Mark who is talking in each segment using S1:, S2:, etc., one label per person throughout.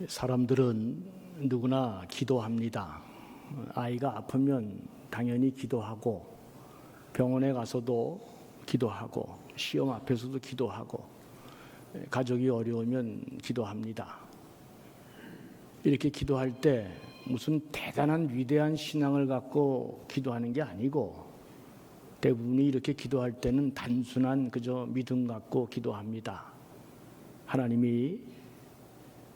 S1: 사람들은 누구나 기도합니다. 아이가 아프면 당연히 기도하고, 병원에 가서도 기도하고, 시험 앞에서도 기도하고, 가족이 어려우면 기도합니다. 이렇게 기도할 때 무슨 대단한 위대한 신앙을 갖고 기도하는 게 아니고, 대부분이 이렇게 기도할 때는 단순한 그저 믿음 갖고 기도합니다. 하나님이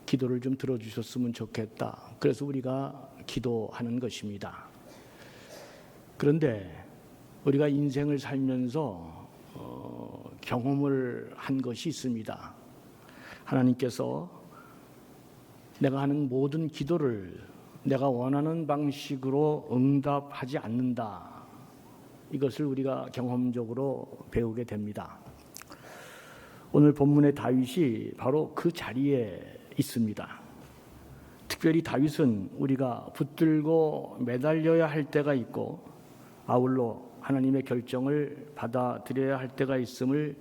S1: 기도를 좀 들어주셨으면 좋겠다. 그래서 우리가 기도하는 것입니다. 그런데 우리가 인생을 살면서 경험을 한 것이 있습니다. 하나님께서 내가 하는 모든 기도를 내가 원하는 방식으로 응답하지 않는다. 이것을 우리가 경험적으로 배우게 됩니다. 오늘 본문의 다윗이 바로 그 자리에 있습니다. 특별히 다윗은 우리가 붙들고 매달려야 할 때가 있고, 아울러 하나님의 결정을 받아들여야 할 때가 있음을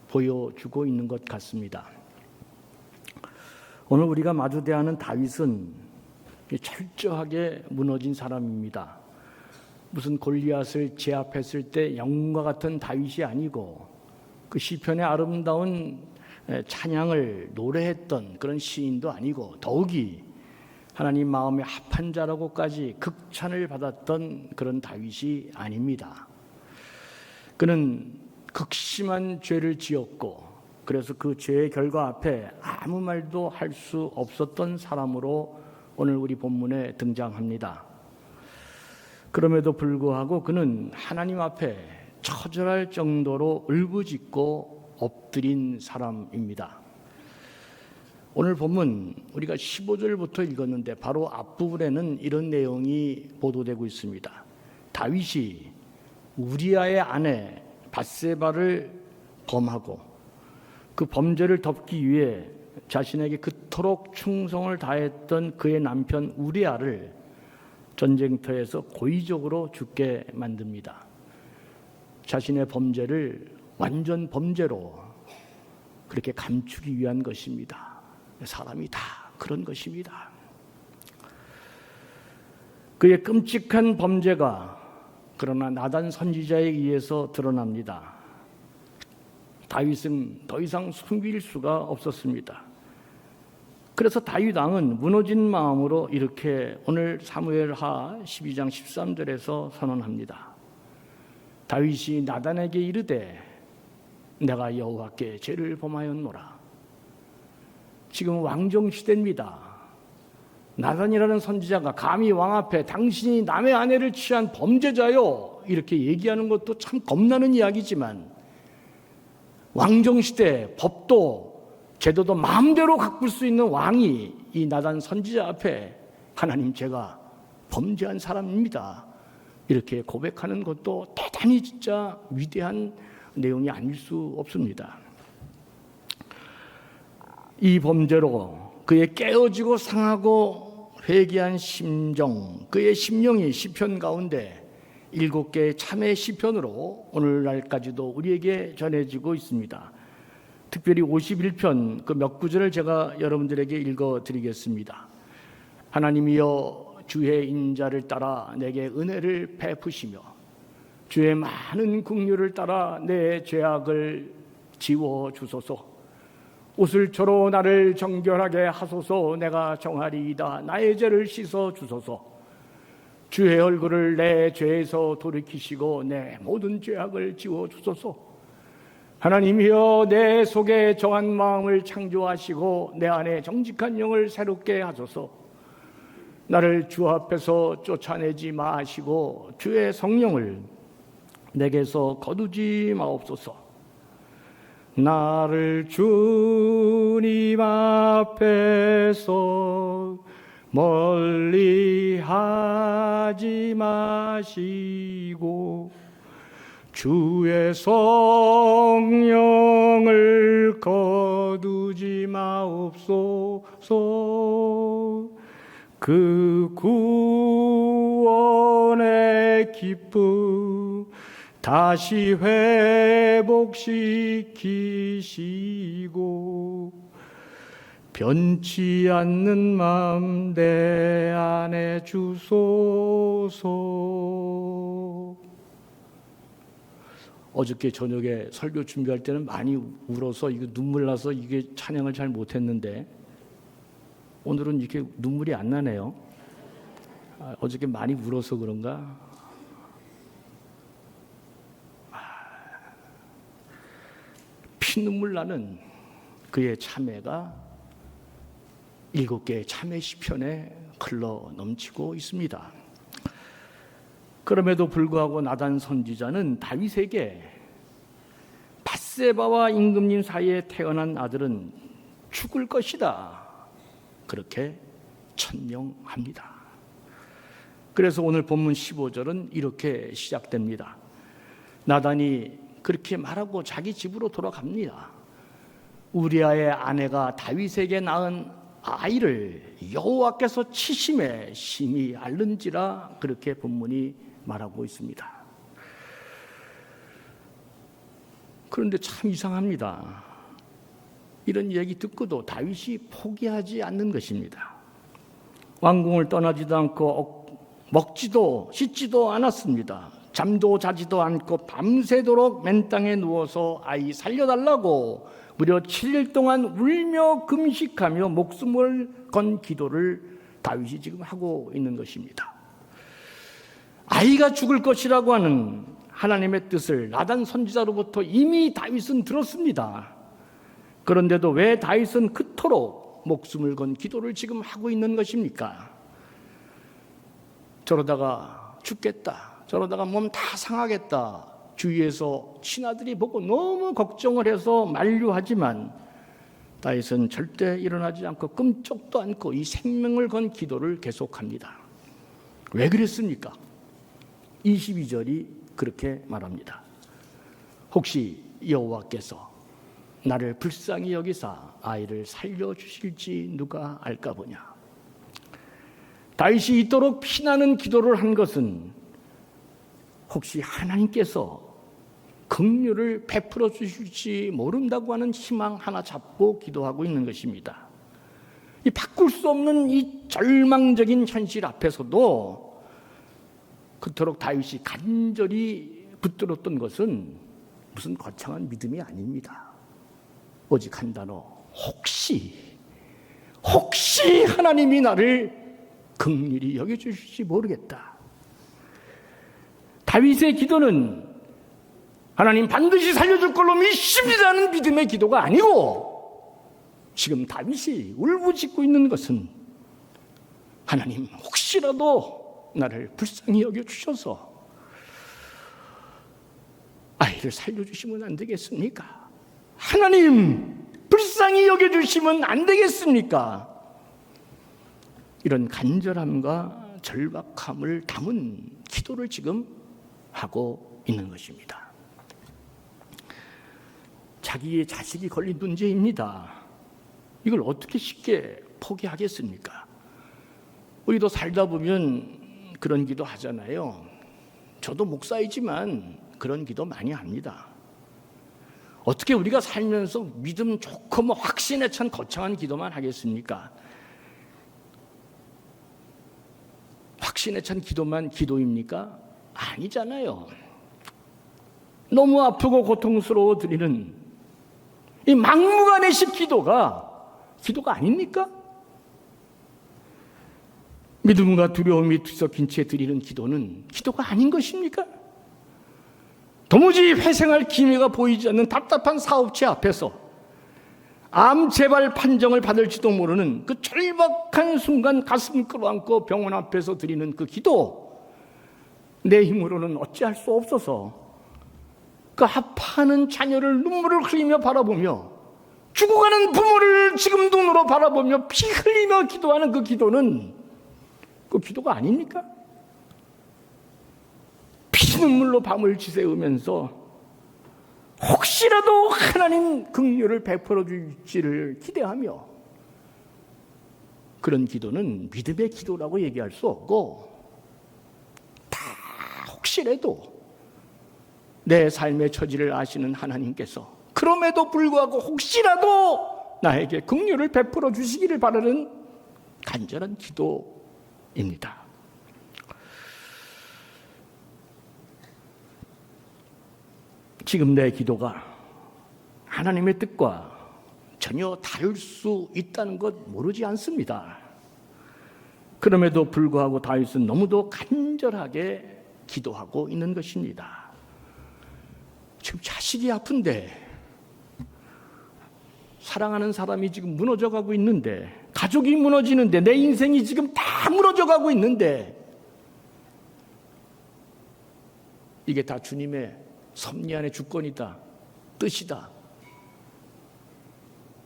S1: 보여주고 있는 것 같습니다. 오늘 우리가 마주대하는 다윗은 철저하게 무너진 사람입니다. 무슨 골리앗을 제압했을 때 영웅과 같은 다윗이 아니고, 그 시편의 아름다운 찬양을 노래했던 그런 시인도 아니고, 더욱이 하나님 마음에 합한 자라고까지 극찬을 받았던 그런 다윗이 아닙니다. 그는 극심한 죄를 지었고, 그래서 그 죄의 결과 앞에 아무 말도 할 수 없었던 사람으로 오늘 우리 본문에 등장합니다. 그럼에도 불구하고 그는 하나님 앞에 처절할 정도로 울부짖고 엎드린 사람입니다. 오늘 본문 우리가 15절부터 읽었는데 바로 앞부분에는 이런 내용이 보도되고 있습니다. 다윗이 우리아의 아내 밧세바를 범하고 그 범죄를 덮기 위해 자신에게 그토록 충성을 다했던 그의 남편 우리아를 전쟁터에서 고의적으로 죽게 만듭니다. 자신의 범죄를 완전 범죄로 그렇게 감추기 위한 것입니다. 사람이 다 그런 것입니다. 그의 끔찍한 범죄가 그러나 나단 선지자에 의해서 드러납니다. 다윗은 더 이상 숨길 수가 없었습니다. 그래서 다윗 왕은 무너진 마음으로 이렇게 오늘 사무엘하 12장 13절에서 선언합니다. 다윗이 나단에게 이르되 내가 여호와께 죄를 범하였노라. 지금 왕정 시대입니다. 나단이라는 선지자가 감히 왕 앞에 당신이 남의 아내를 취한 범죄자요 이렇게 얘기하는 것도 참 겁나는 이야기지만, 왕정 시대 법도 제도도 마음대로 바꿀 수 있는 왕이 이 나단 선지자 앞에 하나님 제가 범죄한 사람입니다 이렇게 고백하는 것도 대단히 진짜 위대한 내용이 아닐 수 없습니다. 이 범죄로 그의 깨어지고 상하고 회개한 심정, 그의 심령이 시편 가운데 7개의 참회 시편으로 오늘날까지도 우리에게 전해지고 있습니다. 특별히 51편 그 몇 구절을 제가 여러분들에게 읽어드리겠습니다. 하나님이여 주의 인자를 따라 내게 은혜를 베푸시며 주의 많은 긍휼을 따라 내 죄악을 지워주소서. 옷을 저로 나를 정결하게 하소서. 내가 정하리이다. 나의 죄를 씻어주소서. 주의 얼굴을 내 죄에서 돌이키시고 내 모든 죄악을 지워주소서. 하나님이여 내 속에 정한 마음을 창조하시고 내 안에 정직한 영을 새롭게 하소서. 나를 주 앞에서 쫓아내지 마시고 주의 성령을 내게서 거두지 마옵소서. 나를 주님 앞에서 멀리 하지 마시고 주의 성령을 거두지 마옵소서. 그 구원의 기쁨 다시 회복시키시고 변치 않는 마음 내 안에 주소서. 어저께 저녁에 설교 준비할 때는 많이 울어서 이거 눈물 나서 이게 찬양을 잘 못했는데 오늘은 이렇게 눈물이 안 나네요. 어저께 많이 울어서 그런가? 피눈물 나는 그의 참회가 7개의 참회 시편에 흘러 넘치고 있습니다. 그럼에도 불구하고 나단 선지자는 다윗에게 밧세바와 임금님 사이에 태어난 아들은 죽을 것이다, 그렇게 천명합니다. 그래서 오늘 본문 15절은 이렇게 시작됩니다. 나단이 그렇게 말하고 자기 집으로 돌아갑니다. 우리아의 아내가 다윗에게 낳은 아이를 여호와께서 치심에 심히 앓는지라, 그렇게 본문이 말하고 있습니다. 그런데 참 이상합니다. 이런 얘기 듣고도 다윗이 포기하지 않는 것입니다. 왕궁을 떠나지도 않고 먹지도 씻지도 않았습니다. 잠도 자지도 않고 밤새도록 맨땅에 누워서 아이 살려달라고 무려 7일 동안 울며 금식하며 목숨을 건 기도를 다윗이 지금 하고 있는 것입니다. 아이가 죽을 것이라고 하는 하나님의 뜻을 나단 선지자로부터 이미 다윗은 들었습니다. 그런데도 왜 다윗은 그토록 목숨을 건 기도를 지금 하고 있는 것입니까? 저러다가 죽겠다, 저러다가 몸 다 상하겠다, 주위에서 친아들이 보고 너무 걱정을 해서 만류하지만 다윗은 절대 일어나지 않고 끔찍도 않고 이 생명을 건 기도를 계속합니다. 왜 그랬습니까? 22절이 그렇게 말합니다. 혹시 여호와께서 나를 불쌍히 여기사 아이를 살려주실지 누가 알까 보냐. 다윗이 이토록 피나는 기도를 한 것은 혹시 하나님께서 긍휼을 베풀어 주실지 모른다고 하는 희망 하나 잡고 기도하고 있는 것입니다. 이 바꿀 수 없는 이 절망적인 현실 앞에서도 그토록 다윗이 간절히 붙들었던 것은 무슨 거창한 믿음이 아닙니다. 오직 한 단어, 혹시 하나님이 나를 긍휼히 여겨주실지 모르겠다. 다윗의 기도는 하나님 반드시 살려줄 걸로 믿습니다는 믿음의 기도가 아니고, 지금 다윗이 울부짖고 있는 것은 하나님 혹시라도 나를 불쌍히 여겨주셔서 아이를 살려주시면 안 되겠습니까? 하나님 불쌍히 여겨주시면 안 되겠습니까? 이런 간절함과 절박함을 담은 기도를 지금 하고 있는 것입니다. 자기의 자식이 걸린 문제입니다. 이걸 어떻게 쉽게 포기하겠습니까? 우리도 살다 보면 그런 기도 하잖아요. 저도 목사이지만 그런 기도 많이 합니다. 어떻게 우리가 살면서 믿음 좋고 뭐 확신에 찬 거창한 기도만 하겠습니까? 확신에 찬 기도만 기도입니까? 아니잖아요. 너무 아프고 고통스러워 드리는 이 막무가내식 기도가 아닙니까? 믿음과 두려움이 뒤섞인 채 드리는 기도는 기도가 아닌 것입니까? 도무지 회생할 기미가 보이지 않는 답답한 사업체 앞에서 암 재발 판정을 받을지도 모르는 그 절박한 순간 가슴 끌어안고 병원 앞에서 드리는 그 기도, 내 힘으로는 어찌할 수 없어서 그 아파하는 자녀를 눈물을 흘리며 바라보며 죽어가는 부모를 지금 눈으로 바라보며 피 흘리며 기도하는 그 기도는 그 기도가 아닙니까? 피눈물로 밤을 지새우면서 혹시라도 하나님 긍휼을 베풀어 줄지를 기대하며, 그런 기도는 믿음의 기도라고 얘기할 수 없고, 다 혹시라도 내 삶의 처지를 아시는 하나님께서 그럼에도 불구하고 혹시라도 나에게 긍휼을 베풀어 주시기를 바라는 간절한 기도입니다. 지금 내 기도가 하나님의 뜻과 전혀 다를 수 있다는 것 모르지 않습니다. 그럼에도 불구하고 다윗은 너무도 간절하게 기도하고 있는 것입니다. 지금 자식이 아픈데, 사랑하는 사람이 지금 무너져가고 있는데, 가족이 무너지는데, 내 인생이 지금 다 무너져가고 있는데, 이게 다 주님의 섭리 안의 주권이다, 뜻이다.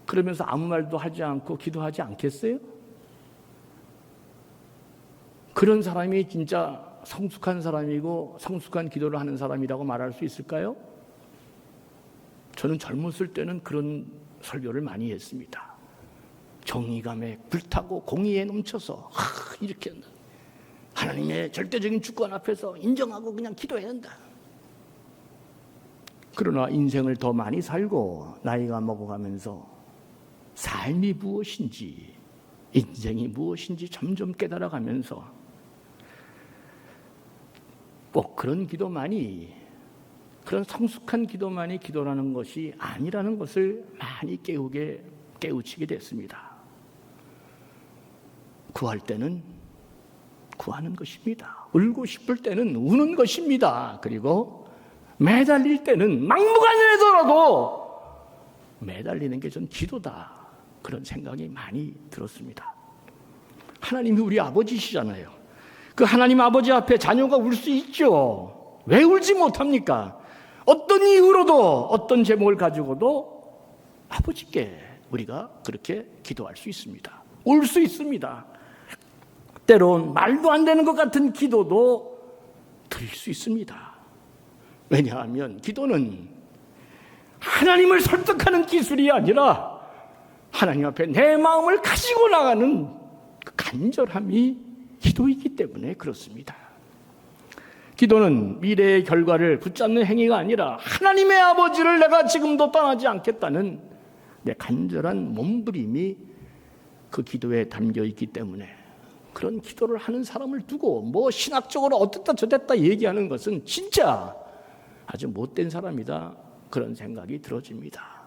S1: 그러면서 아무 말도 하지 않고 기도하지 않겠어요? 그런 사람이 진짜 성숙한 사람이고 성숙한 기도를 하는 사람이라고 말할 수 있을까요? 저는 젊었을 때는 그런 설교를 많이 했습니다. 정의감에 불타고 공의에 넘쳐서 이렇게 한다. 하나님의 절대적인 주권 앞에서 인정하고 그냥 기도해야 한다. 그러나 인생을 더 많이 살고 나이가 먹어가면서 삶이 무엇인지, 인생이 무엇인지 점점 깨달아가면서 꼭 그런 기도만이, 그런 성숙한 기도만이 기도라는 것이 아니라는 것을 많이 깨우치게 됐습니다. 구할 때는 구하는 것입니다. 울고 싶을 때는 우는 것입니다. 그리고 매달릴 때는 막무가내더라도 매달리는 게 전 기도다, 그런 생각이 많이 들었습니다. 하나님이 우리 아버지시잖아요. 그 하나님 아버지 앞에 자녀가 울 수 있죠. 왜 울지 못합니까? 어떤 이유로도, 어떤 제목을 가지고도 아버지께 우리가 그렇게 기도할 수 있습니다. 울 수 있습니다. 때론 말도 안 되는 것 같은 기도도 드릴 수 있습니다. 왜냐하면 기도는 하나님을 설득하는 기술이 아니라 하나님 앞에 내 마음을 가지고 나가는 그 간절함이 기도이기 때문에 그렇습니다. 기도는 미래의 결과를 붙잡는 행위가 아니라 하나님의 아버지를 내가 지금도 떠나지 않겠다는 내 간절한 몸부림이 그 기도에 담겨 있기 때문에, 그런 기도를 하는 사람을 두고 뭐 신학적으로 어땠다 저랬다 얘기하는 것은 진짜 아주 못된 사람이다, 그런 생각이 들어집니다.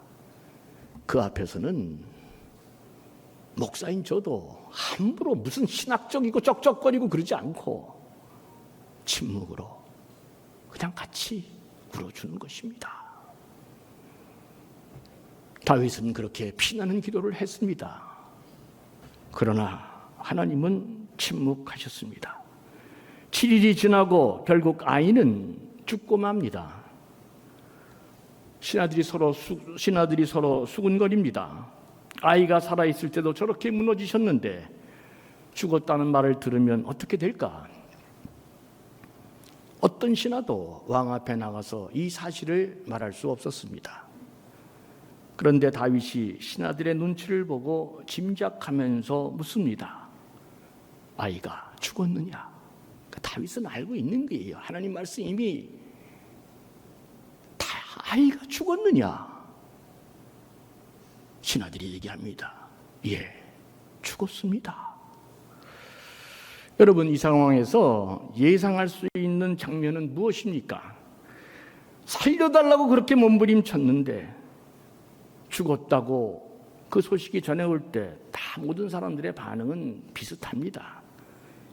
S1: 그 앞에서는 목사인 저도 함부로 무슨 신학적이고 쩍쩍거리고 그러지 않고 침묵으로 그냥 같이 울어주는 것입니다. 다윗은 그렇게 피나는 기도를 했습니다. 그러나 하나님은 침묵하셨습니다. 7일이 지나고 결국 아이는 죽고 맙니다. 신하들이 서로 수군거립니다. 아이가 살아있을 때도 저렇게 무너지셨는데 죽었다는 말을 들으면 어떻게 될까? 어떤 신하도 왕 앞에 나가서 이 사실을 말할 수 없었습니다. 그런데 다윗이 신하들의 눈치를 보고 짐작하면서 묻습니다. 아이가 죽었느냐? 다윗은 알고 있는 거예요. 하나님 말씀 이미 다 아이가 죽었느냐? 신하들이 얘기합니다. 예, 죽었습니다. 여러분, 이 상황에서 예상할 수 있는 장면은 무엇입니까? 살려달라고 그렇게 몸부림쳤는데 죽었다고 그 소식이 전해올 때 다 모든 사람들의 반응은 비슷합니다.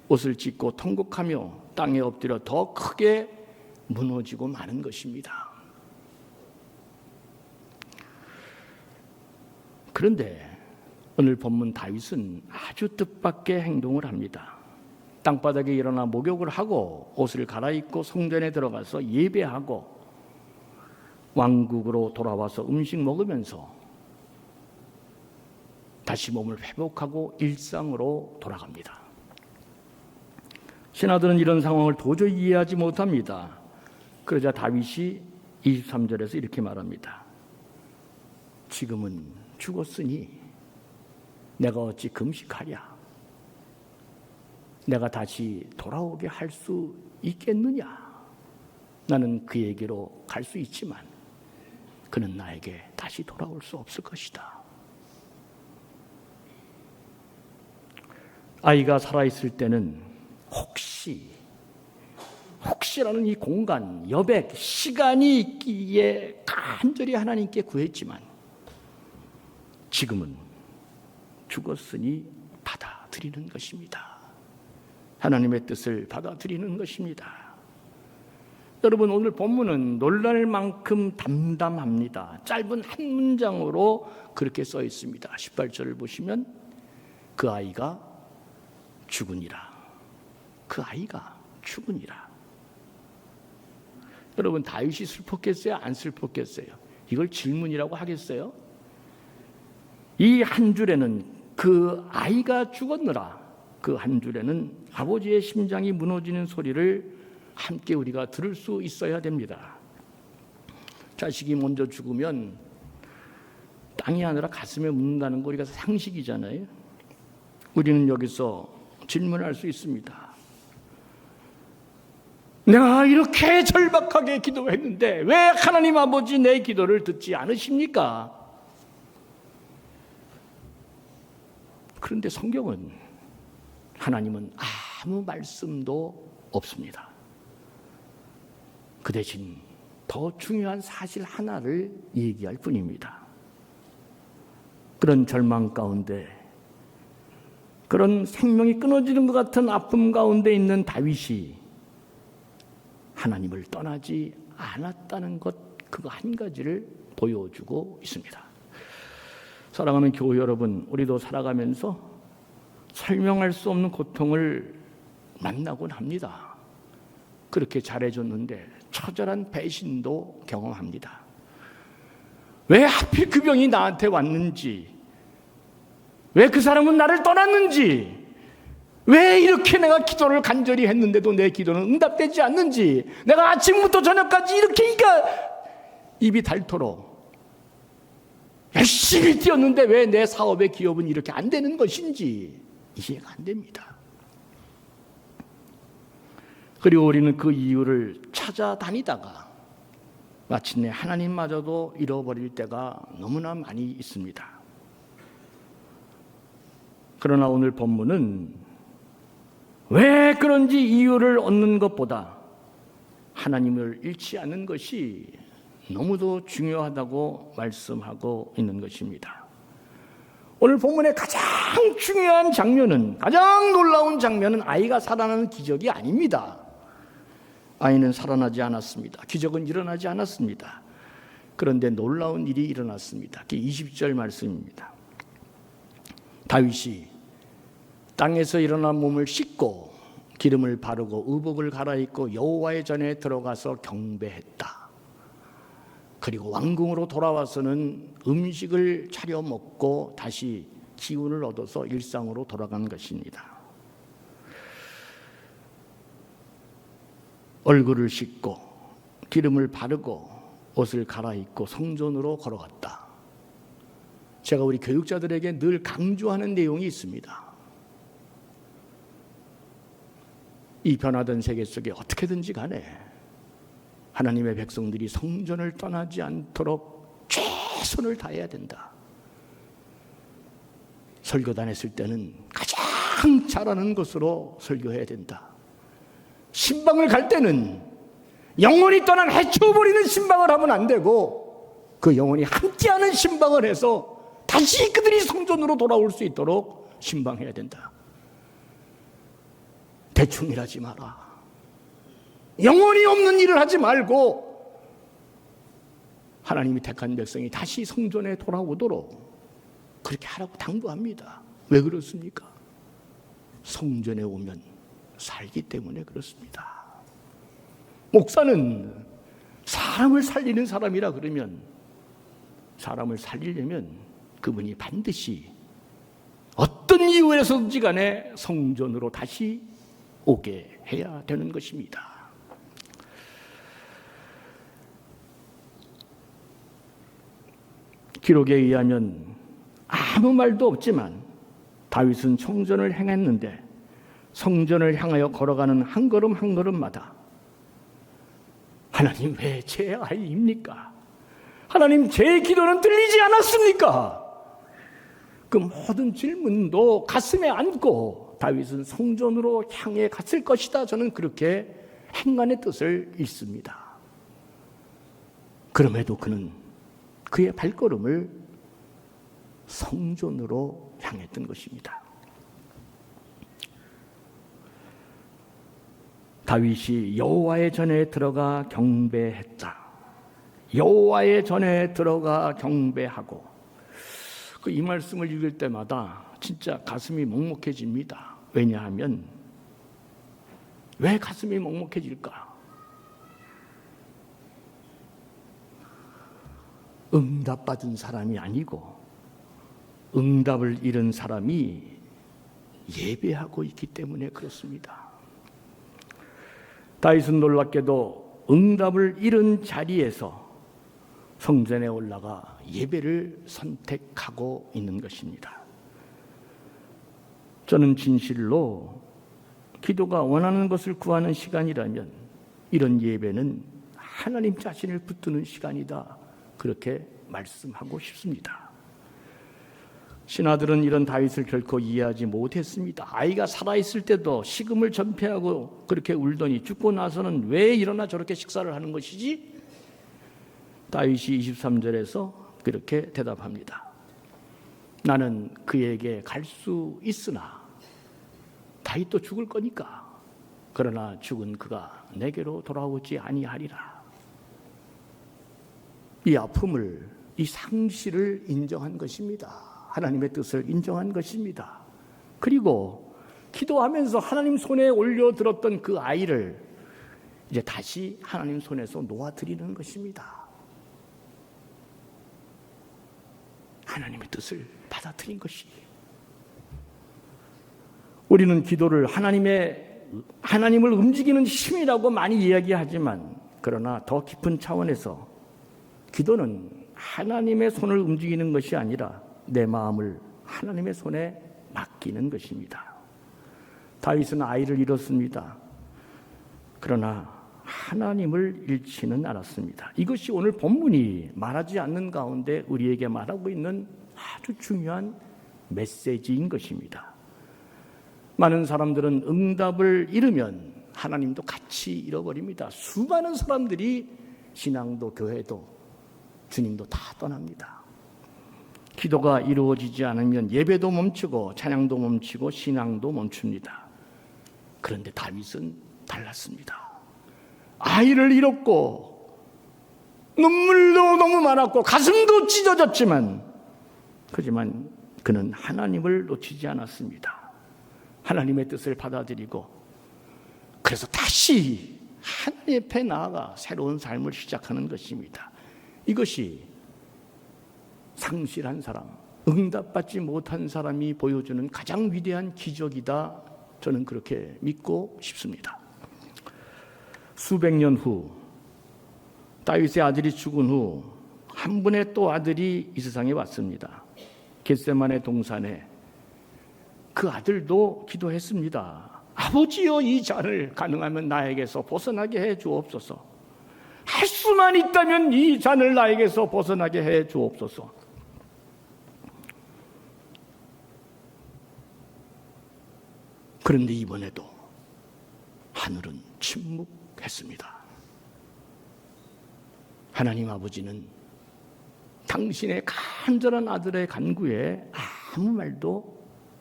S1: 옷을 찢고 통곡하며 땅에 엎드려 더 크게 무너지고 마는 것입니다. 그런데 오늘 본문 다윗은 아주 뜻밖의 행동을 합니다. 땅바닥에 일어나 목욕을 하고 옷을 갈아입고 성전에 들어가서 예배하고 왕국으로 돌아와서 음식 먹으면서 다시 몸을 회복하고 일상으로 돌아갑니다. 신하들은 이런 상황을 도저히 이해하지 못합니다. 그러자 다윗이 23절에서 이렇게 말합니다. 지금은 죽었으니 내가 어찌 금식하랴? 내가 다시 돌아오게 할 수 있겠느냐? 나는 그에게로 갈 수 있지만 그는 나에게 다시 돌아올 수 없을 것이다. 아이가 살아있을 때는 혹시라는 이 공간, 여백, 시간이 있기에 간절히 하나님께 구했지만 지금은 죽었으니 받아들이는 것입니다. 하나님의 뜻을 받아들이는 것입니다. 여러분, 오늘 본문은 놀랄 만큼 담담합니다. 짧은 한 문장으로 그렇게 써 있습니다. 18절을 보시면 그 아이가 죽으니라. 그 아이가 죽으니라. 여러분, 다윗이 슬펐겠어요? 안 슬펐겠어요? 이걸 질문이라고 하겠어요? 이 한 줄에는 그 아이가 죽었느라, 그 한 줄에는 아버지의 심장이 무너지는 소리를 함께 우리가 들을 수 있어야 됩니다. 자식이 먼저 죽으면 땅이 아니라 가슴에 묻는다는 거 우리가 상식이잖아요. 우리는 여기서 질문할 수 있습니다. 내가 이렇게 절박하게 기도했는데 왜 하나님 아버지 내 기도를 듣지 않으십니까? 그런데 성경은 하나님은 아무 말씀도 없습니다. 그 대신 더 중요한 사실 하나를 얘기할 뿐입니다. 그런 절망 가운데, 그런 생명이 끊어지는 것 같은 아픔 가운데 있는 다윗이 하나님을 떠나지 않았다는 것, 그거 한 가지를 보여주고 있습니다. 사랑하는 교우 여러분, 우리도 살아가면서 설명할 수 없는 고통을 만나곤 합니다. 그렇게 잘해줬는데 처절한 배신도 경험합니다. 왜 하필 그 병이 나한테 왔는지, 왜 그 사람은 나를 떠났는지, 왜 이렇게 내가 기도를 간절히 했는데도 내 기도는 응답되지 않는지, 내가 아침부터 저녁까지 이렇게 입이 닳도록 열심히 뛰었는데 왜 내 사업의 기업은 이렇게 안 되는 것인지 이해가 안 됩니다. 그리고 우리는 그 이유를 찾아다니다가 마침내 하나님마저도 잃어버릴 때가 너무나 많이 있습니다. 그러나 오늘 본문은 왜 그런지 이유를 얻는 것보다 하나님을 잃지 않는 것이 너무도 중요하다고 말씀하고 있는 것입니다. 오늘 본문의 가장 중요한 장면은, 가장 놀라운 장면은 아이가 살아나는 기적이 아닙니다. 아이는 살아나지 않았습니다. 기적은 일어나지 않았습니다. 그런데 놀라운 일이 일어났습니다. 그게 20절 말씀입니다. 다윗이 땅에서 일어난 몸을 씻고 기름을 바르고 의복을 갈아입고 여호와의 전에 들어가서 경배했다. 그리고 왕궁으로 돌아와서는 음식을 차려 먹고 다시 기운을 얻어서 일상으로 돌아간 것입니다. 얼굴을 씻고 기름을 바르고 옷을 갈아입고 성전으로 걸어갔다. 제가 우리 교육자들에게 늘 강조하는 내용이 있습니다. 이 변화된 세계 속에 어떻게든지 간에 하나님의 백성들이 성전을 떠나지 않도록 최선을 다해야 된다. 설교 다녔을 때는 가장 잘하는 것으로 설교해야 된다. 신방을 갈 때는 영혼이 떠난 해쳐버리는 신방을 하면 안 되고 그 영혼이 함께하는 신방을 해서 다시 그들이 성전으로 돌아올 수 있도록 신방해야 된다. 대충 일하지 마라. 영혼이 없는 일을 하지 말고 하나님이 택한 백성이 다시 성전에 돌아오도록 그렇게 하라고 당부합니다. 왜 그렇습니까? 성전에 오면 살기 때문에 그렇습니다. 목사는 사람을 살리는 사람이라 그러면 사람을 살리려면 그분이 반드시 어떤 이유에서든지 간에 성전으로 다시 오게 해야 되는 것입니다. 기록에 의하면 아무 말도 없지만 다윗은 성전을 행했는데 성전을 향하여 걸어가는 한 걸음 한 걸음마다 하나님 왜 제 아이입니까? 하나님 제 기도는 들리지 않았습니까? 그 모든 질문도 가슴에 안고 다윗은 성전으로 향해 갔을 것이다. 저는 그렇게 행간의 뜻을 읽습니다. 그럼에도 그는 그의 발걸음을 성전으로 향했던 것입니다. 다윗이 여호와의 전에 들어가 경배했다. 여호와의 전에 들어가 경배하고, 이 말씀을 읽을 때마다 진짜 가슴이 먹먹해집니다. 왜냐하면 왜 가슴이 먹먹해질까? 응답받은 사람이 아니고 응답을 잃은 사람이 예배하고 있기 때문에 그렇습니다. 다윗은 놀랍게도 응답을 잃은 자리에서 성전에 올라가 예배를 선택하고 있는 것입니다. 저는 진실로 기도가 원하는 것을 구하는 시간이라면 이런 예배는 하나님 자신을 붙드는 시간이다, 그렇게 말씀하고 싶습니다. 신하들은 이런 다윗을 결코 이해하지 못했습니다. 아이가 살아있을 때도 식음을 전폐하고 그렇게 울더니 죽고 나서는 왜 일어나 저렇게 식사를 하는 것이지? 다윗이 23절에서 그렇게 대답합니다. 나는 그에게 갈 수 있으나 다윗도 죽을 거니까. 그러나 죽은 그가 내게로 돌아오지 아니하리라. 이 아픔을, 이 상실을 인정한 것입니다. 하나님의 뜻을 인정한 것입니다. 그리고 기도하면서 하나님 손에 올려들었던 그 아이를 이제 다시 하나님 손에서 놓아드리는 것입니다. 하나님의 뜻을 받아들인 것이. 우리는 기도를 하나님을 움직이는 힘이라고 많이 이야기하지만, 그러나 더 깊은 차원에서 기도는 하나님의 손을 움직이는 것이 아니라 내 마음을 하나님의 손에 맡기는 것입니다. 다윗은 아이를 잃었습니다. 그러나 하나님을 잃지는 않았습니다. 이것이 오늘 본문이 말하지 않는 가운데 우리에게 말하고 있는 아주 중요한 메시지인 것입니다. 많은 사람들은 응답을 잃으면 하나님도 같이 잃어버립니다. 수많은 사람들이 신앙도 교회도 주님도 다 떠납니다. 기도가 이루어지지 않으면 예배도 멈추고 찬양도 멈추고 신앙도 멈춥니다. 그런데 다윗은 달랐습니다. 아이를 잃었고 눈물도 너무 많았고 가슴도 찢어졌지만, 하지만 그는 하나님을 놓치지 않았습니다. 하나님의 뜻을 받아들이고, 그래서 다시 하나님 앞에 나아가 새로운 삶을 시작하는 것입니다. 이것이 상실한 사람, 응답받지 못한 사람이 보여주는 가장 위대한 기적이다, 저는 그렇게 믿고 싶습니다. 수백 년 후 다윗의 아들이 죽은 후 한 분의 또 아들이 이 세상에 왔습니다. 겟세마네 동산에 그 아들도 기도했습니다. 아버지여, 이 잔을 가능하면 나에게서 벗어나게 해 주옵소서. 할 수만 있다면 이 잔을 나에게서 벗어나게 해 주옵소서. 그런데 이번에도 하늘은 침묵했습니다. 하나님 아버지는 당신의 간절한 아들의 간구에 아무 말도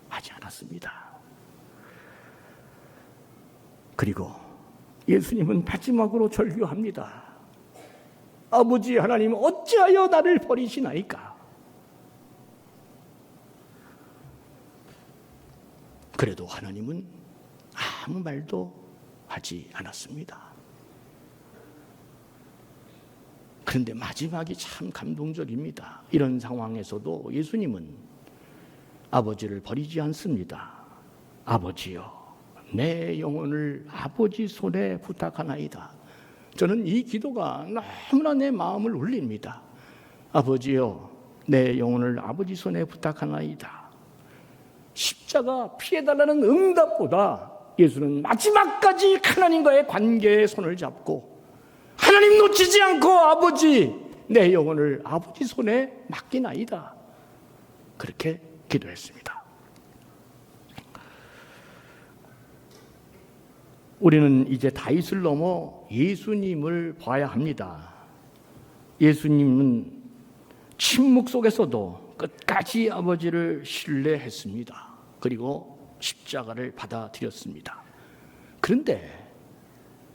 S1: 하지 않았습니다. 그리고 예수님은 마지막으로 절규합니다. 아버지 하나님, 어찌하여 나를 버리시나이까? 그래도 하나님은 아무 말도 하지 않았습니다. 그런데 마지막이 참 감동적입니다. 이런 상황에서도 예수님은 아버지를 버리지 않습니다. 아버지여, 내 영혼을 아버지 손에 부탁하나이다. 저는 이 기도가 너무나 내 마음을 울립니다. 아버지여, 내 영혼을 아버지 손에 부탁하나이다. 십자가 피해달라는 응답보다 예수는 마지막까지 하나님과의 관계에 손을 잡고, 하나님 놓치지 않고 아버지, 내 영혼을 아버지 손에 맡기나이다, 그렇게 기도했습니다. 우리는 이제 다윗을 넘어 예수님을 봐야 합니다. 예수님은 침묵 속에서도 끝까지 아버지를 신뢰했습니다. 그리고 십자가를 받아들였습니다. 그런데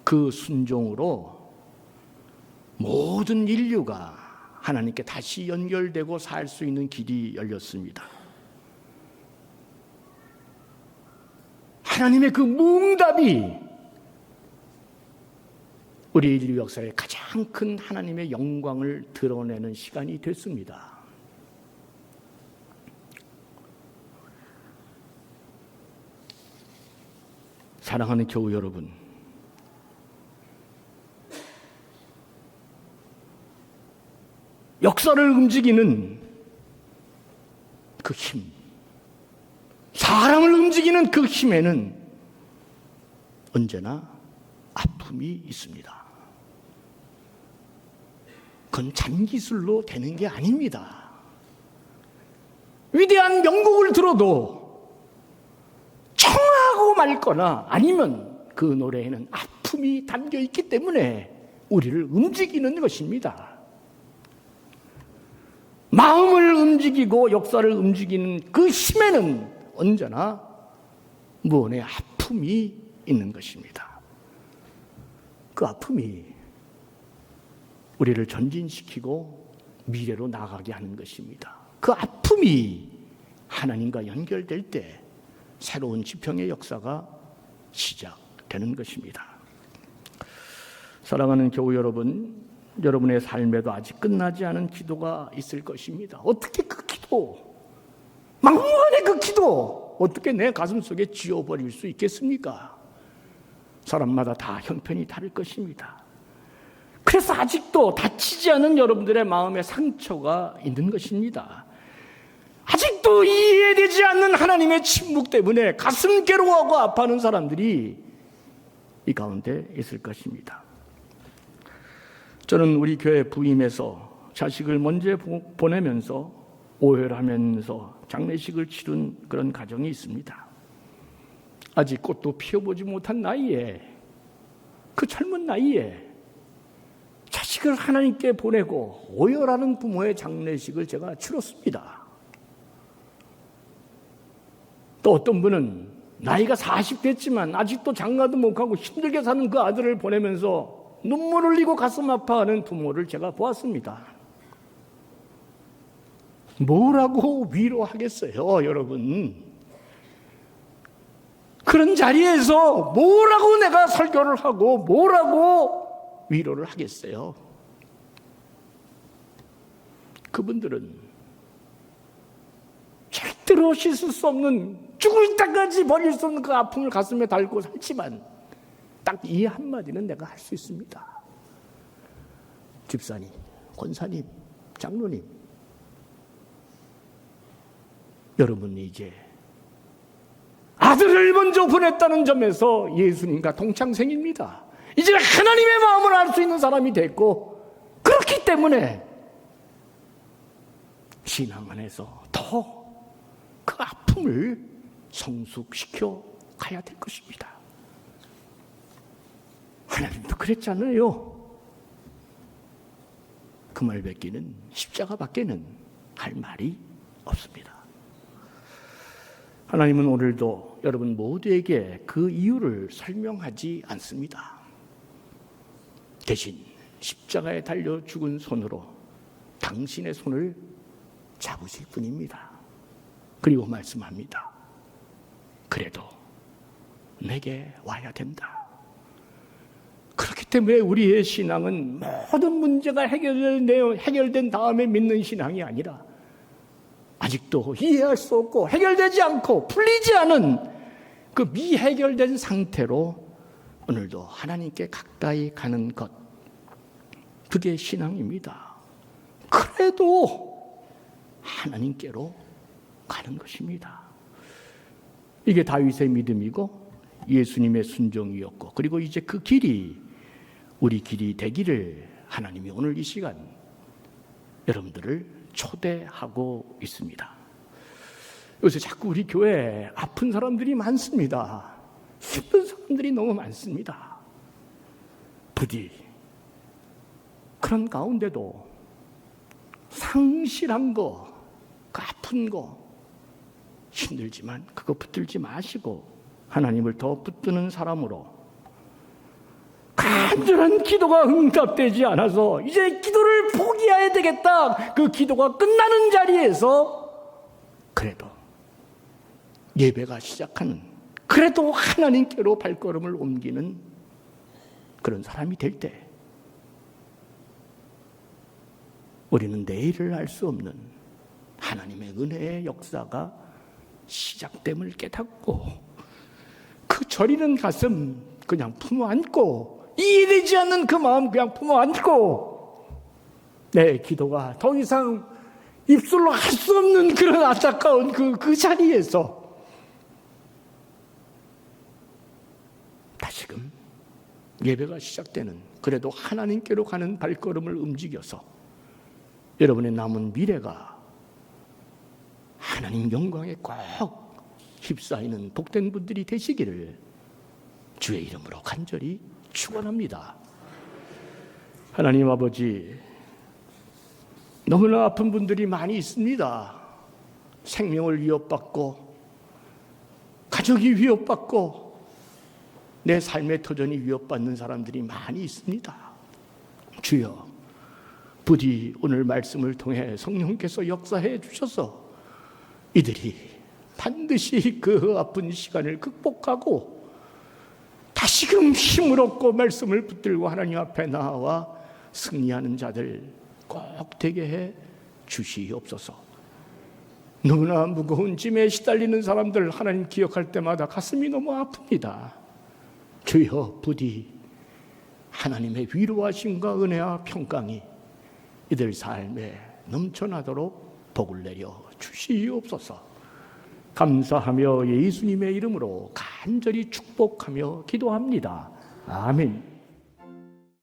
S1: 그 순종으로 모든 인류가 하나님께 다시 연결되고 살 수 있는 길이 열렸습니다. 하나님의 그 무응답이 우리 인류 역사의 가장 큰 하나님의 영광을 드러내는 시간이 됐습니다. 사랑하는 교우 여러분, 역사를 움직이는 그 힘, 사람을 움직이는 그 힘에는 언제나 아픔이 있습니다. 그건 잔기술로 되는 게 아닙니다. 위대한 명곡을 들어도 청하고 말거나 아니면 그 노래에는 아픔이 담겨 있기 때문에 우리를 움직이는 것입니다. 마음을 움직이고 역사를 움직이는 그 힘에는 언제나 무언의 아픔이 있는 것입니다. 그 아픔이 우리를 전진시키고 미래로 나가게 하는 것입니다. 그 아픔이 하나님과 연결될 때 새로운 지평의 역사가 시작되는 것입니다. 사랑하는 교우 여러분, 여러분의 삶에도 아직 끝나지 않은 기도가 있을 것입니다. 어떻게 그 기도, 막무가내 그 기도 어떻게 내 가슴 속에 지워버릴 수 있겠습니까? 사람마다 다 형편이 다를 것입니다. 그래서 아직도 다치지 않은 여러분들의 마음에 상처가 있는 것입니다. 아직도 이해되지 않는 하나님의 침묵 때문에 가슴 괴로워하고 아파하는 사람들이 이 가운데 있을 것입니다. 저는 우리 교회 부임해서 자식을 먼저 보내면서 오열하면서 장례식을 치른 그런 가정이 있습니다. 아직 꽃도 피워보지 못한 나이에, 그 젊은 나이에 자식을 하나님께 보내고 오열하는 부모의 장례식을 제가 치렀습니다. 또 어떤 분은 나이가 40 됐지만 아직도 장가도 못 가고 힘들게 사는 그 아들을 보내면서 눈물 흘리고 가슴 아파하는 부모를 제가 보았습니다. 뭐라고 위로하겠어요, 여러분? 그런 자리에서 뭐라고 내가 설교를 하고 뭐라고 위로를 하겠어요? 그분들은 절대로 씻을 수 없는, 죽을 때까지 버릴 수 없는 그 아픔을 가슴에 달고 살지만 딱 이 한마디는 내가 할 수 있습니다. 집사님, 권사님, 장로님, 여러분이 이제 아들을 먼저 보냈다는 점에서 예수님과 동창생입니다. 이제 하나님의 마음을 알 수 있는 사람이 됐고, 그렇기 때문에 신앙 안에서 더 그 아픔을 성숙시켜 가야 될 것입니다. 하나님도 그랬잖아요. 그 말 뱉기는 십자가밖에는 할 말이 없습니다. 하나님은 오늘도 여러분 모두에게 그 이유를 설명하지 않습니다. 대신 십자가에 달려 죽은 손으로 당신의 손을 잡으실 뿐입니다. 그리고 말씀합니다. 그래도 내게 와야 된다. 그렇기 때문에 우리의 신앙은 모든 문제가 해결된 다음에 믿는 신앙이 아니라 아직도 이해할 수 없고 해결되지 않고 풀리지 않은 그 미해결된 상태로 오늘도 하나님께 가까이 가는 것, 그게 신앙입니다. 그래도 하나님께로 가는 것입니다. 이게 다윗의 믿음이고 예수님의 순종이었고, 그리고 이제 그 길이 우리 길이 되기를 하나님이 오늘 이 시간 여러분들을 초대하고 있습니다. 요새 자꾸 우리 교회에 아픈 사람들이 많습니다. 힘든 사람들이 너무 많습니다. 부디 그런 가운데도 상실한 거, 그 아픈 거 힘들지만 그거 붙들지 마시고 하나님을 더 붙드는 사람으로, 간절한 기도가 응답되지 않아서 이제 기도를 포기해야 되겠다, 그 기도가 끝나는 자리에서 그래도 예배가 시작하는, 그래도 하나님께로 발걸음을 옮기는 그런 사람이 될 때 우리는 내일을 알 수 없는 하나님의 은혜의 역사가 시작됨을 깨닫고 그 저리는 가슴 그냥 품어 안고, 이해되지 않는 그 마음 그냥 품어 안고, 내 기도가 더 이상 입술로 할 수 없는 그런 안타까운 그 자리에서 다시금 예배가 시작되는, 그래도 하나님께로 가는 발걸음을 움직여서 여러분의 남은 미래가 하나님 영광에 꼭 휩싸이는 복된 분들이 되시기를 주의 이름으로 간절히 축원합니다. 하나님 아버지, 너무나 아픈 분들이 많이 있습니다. 생명을 위협받고, 가족이 위협받고, 내 삶의 터전이 위협받는 사람들이 많이 있습니다. 주여, 부디 오늘 말씀을 통해 성령께서 역사해 주셔서 이들이 반드시 그 아픈 시간을 극복하고 다시금 힘을 얻고 말씀을 붙들고 하나님 앞에 나와 승리하는 자들 꼭 되게 해 주시옵소서. 너무나 무거운 짐에 시달리는 사람들 하나님 기억할 때마다 가슴이 너무 아픕니다. 주여, 부디 하나님의 위로하심과 은혜와 평강이 이들 삶에 넘쳐나도록 복을 내려 주시옵소서. 감사하며 예수님의 이름으로 간절히 축복하며 기도합니다. 아멘.